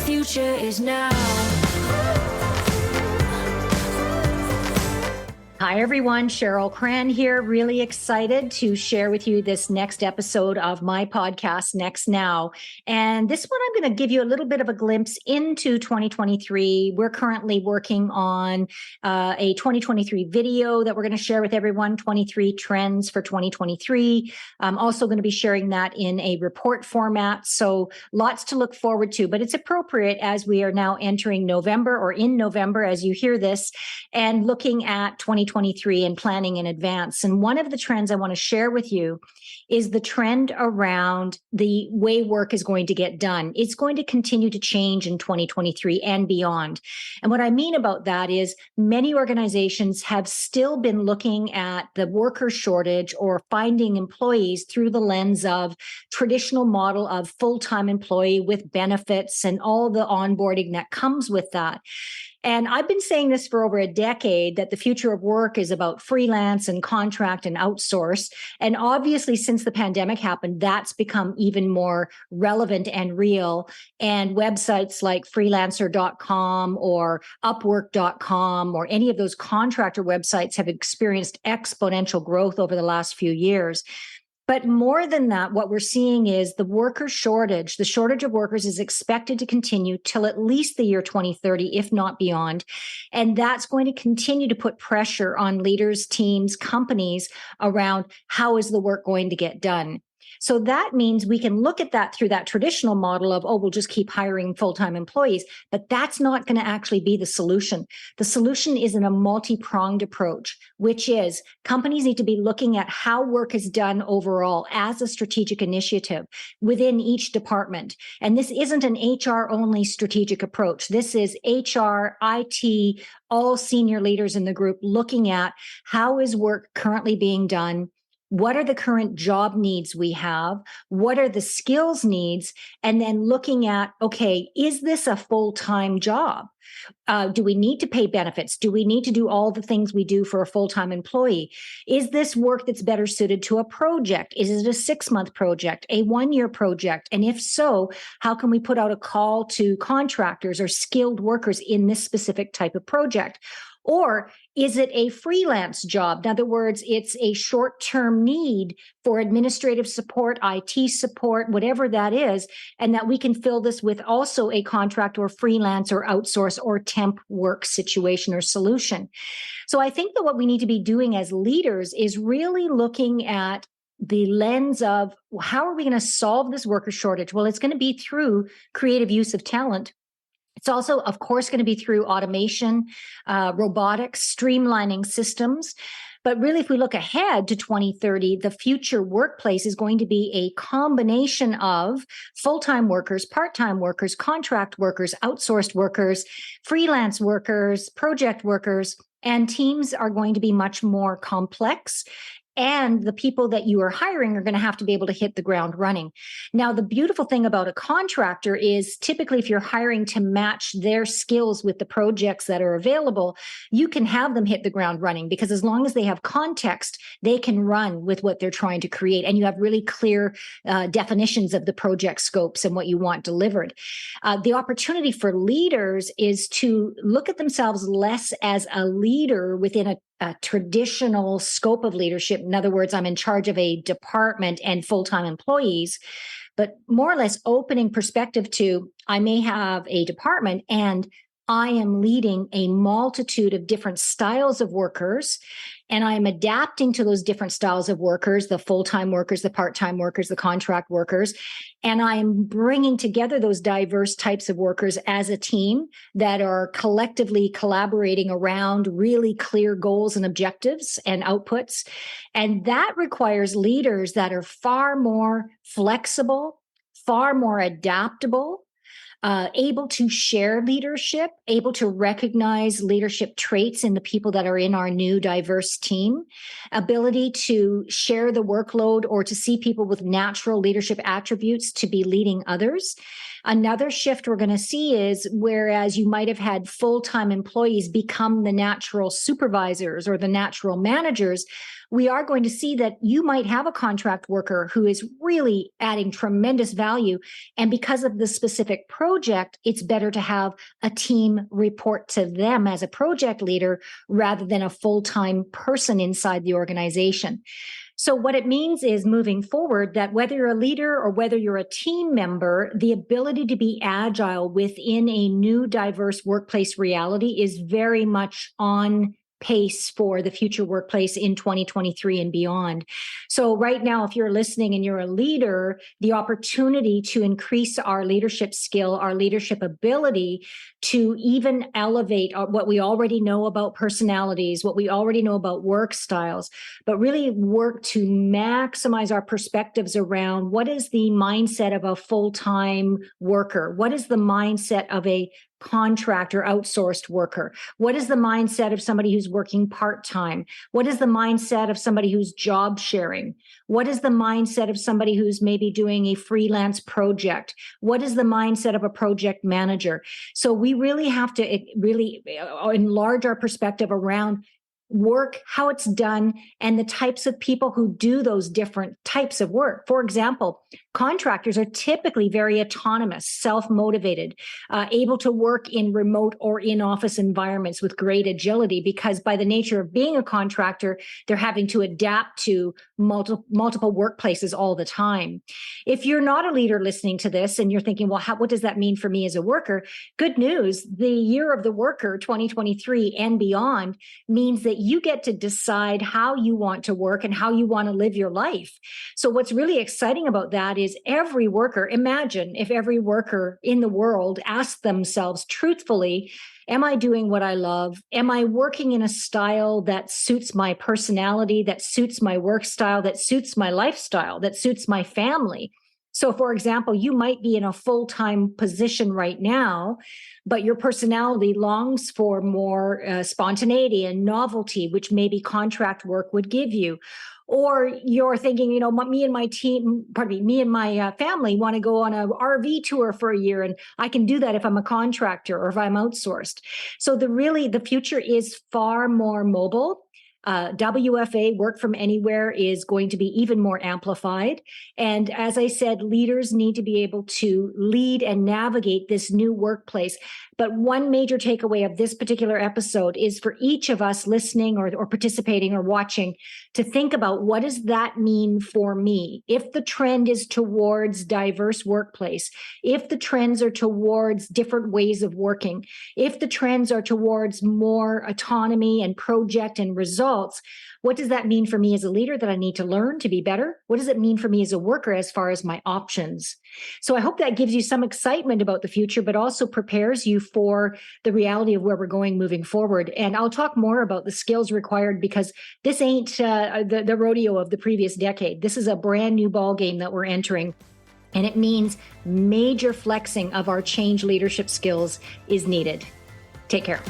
future is now. Hi, everyone. Cheryl Cran here. Really excited to share with you this next episode of my podcast, Next Now. And this one, I'm going to give you a little bit of a glimpse into 2023. We're currently working on a 2023 video that we're going to share with everyone, 23 trends for 2023. I'm also going to be sharing that in a report format. So lots to look forward to, but it's appropriate as we are now entering November, or in November as you hear this, and looking at 2023 and planning in advance. And one of the trends I want to share with you is the trend around the way work is going to get done. It's going to continue to change in 2023 and beyond. And what I mean about that is many organizations have still been looking at the worker shortage or finding employees through the lens of traditional model of full-time employee with benefits and all the onboarding that comes with that. And I've been saying this for over a decade, that the future of work is about freelance and contract and outsource. And obviously, since the pandemic happened, that's become even more relevant and real. And websites like freelancer.com or upwork.com or any of those contractor websites have experienced exponential growth over the last few years. But more than that, what we're seeing is the worker shortage. The shortage of workers is expected to continue till at least the year 2030, if not beyond. And that's going to continue to put pressure on leaders, teams, companies around how is the work going to get done. So that means we can look at that through that traditional model of, oh, we'll just keep hiring full-time employees, but that's not going to actually be the solution. The solution is in a multi-pronged approach, which is companies need to be looking at how work is done overall as a strategic initiative within each department. And this isn't an HR-only strategic approach. This is HR, IT, all senior leaders in the group looking at how is work currently being done. What are the current job needs we have? What are the skills needs? And then looking at, okay, is this a full-time job? Do we need to pay benefits? Do we need to do all the things we do for a full-time employee? Is this work that's better suited to a project? Is it a 6-month project, a 1-year project? And if so, how can we put out a call to contractors or skilled workers in this specific type of project? Or is it a freelance job? In other words, it's a short-term need for administrative support, IT support, whatever that is, and that we can fill this with also a contract or freelance or outsource or temp work situation or solution. So I think that what we need to be doing as leaders is really looking at the lens of how are we going to solve this worker shortage? Well, it's going to be through creative use of talent. It's also, of course, going to be through automation, robotics, streamlining systems. But really, if we look ahead to 2030, the future workplace is going to be a combination of full-time workers, part-time workers, contract workers, outsourced workers, freelance workers, project workers, and teams are going to be much more complex. And the people that you are hiring are going to have to be able to hit the ground running. Now, the beautiful thing about a contractor is typically if you're hiring to match their skills with the projects that are available, you can have them hit the ground running because as long as they have context, they can run with what they're trying to create. And you have really clear definitions of the project scopes and what you want delivered. The opportunity for leaders is to look at themselves less as a leader within a traditional scope of leadership. In other words, I'm in charge of a department and full-time employees, but more or less opening perspective to, I may have a department and I am leading a multitude of different styles of workers, and I am adapting to those different styles of workers, the full-time workers, the part-time workers, the contract workers, and I am bringing together those diverse types of workers as a team that are collectively collaborating around really clear goals and objectives and outputs. And that requires leaders that are far more flexible, far more adaptable, able to share leadership, able to recognize leadership traits in the people that are in our new diverse team, ability to share the workload or to see people with natural leadership attributes to be leading others. Another shift we're going to see is whereas you might have had full-time employees become the natural supervisors or the natural managers, we are going to see that you might have a contract worker who is really adding tremendous value. And because of the specific project, it's better to have a team report to them as a project leader rather than a full-time person inside the organization. So what it means is moving forward that whether you're a leader or whether you're a team member, the ability to be agile within a new diverse workplace reality is very much on pace for the future workplace in 2023 and beyond. So right now, if you're listening and you're a leader, the opportunity to increase our leadership skill, our leadership ability to even elevate what we already know about personalities, what we already know about work styles, but really work to maximize our perspectives around what is the mindset of a full-time worker? What is the mindset of a contract or outsourced worker? What is the mindset of somebody who's working part-time? What is the mindset of somebody who's job sharing? What is the mindset of somebody who's maybe doing a freelance project? What is the mindset of a project manager? So we really have to really enlarge our perspective around work, how it's done, and the types of people who do those different types of work. For example, contractors are typically very autonomous, self-motivated, able to work in remote or in-office environments with great agility because by the nature of being a contractor, they're having to adapt to multiple workplaces all the time. If you're not a leader listening to this and you're thinking, well, what does that mean for me as a worker? Good news, the year of the worker, 2023 and beyond, means that you get to decide how you want to work and how you want to live your life. So what's really exciting about that is every worker, imagine if every worker in the world asked themselves truthfully, am I doing what I love? Am I working in a style that suits my personality, that suits my work style, that suits my lifestyle, that suits my family? So, for example, you might be in a full-time position right now, but your personality longs for more spontaneity and novelty, which maybe contract work would give you. Or you're thinking, me and my family want to go on a RV tour for a year, and I can do that if I'm a contractor or if I'm outsourced. So the future is far more mobile. WFA, work from anywhere, is going to be even more amplified. And as I said, leaders need to be able to lead and navigate this new workplace. But one major takeaway of this particular episode is for each of us listening or participating or watching to think about what does that mean for me? If the trend is towards diverse workplace, if the trends are towards different ways of working, if the trends are towards more autonomy and project and results, what does that mean for me as a leader that I need to learn to be better? What does it mean for me as a worker as far as my options? So I hope that gives you some excitement about the future, but also prepares you for the reality of where we're going moving forward. And I'll talk more about the skills required because this ain't the rodeo of the previous decade. This is a brand new ball game that we're entering. And it means major flexing of our change leadership skills is needed. Take care.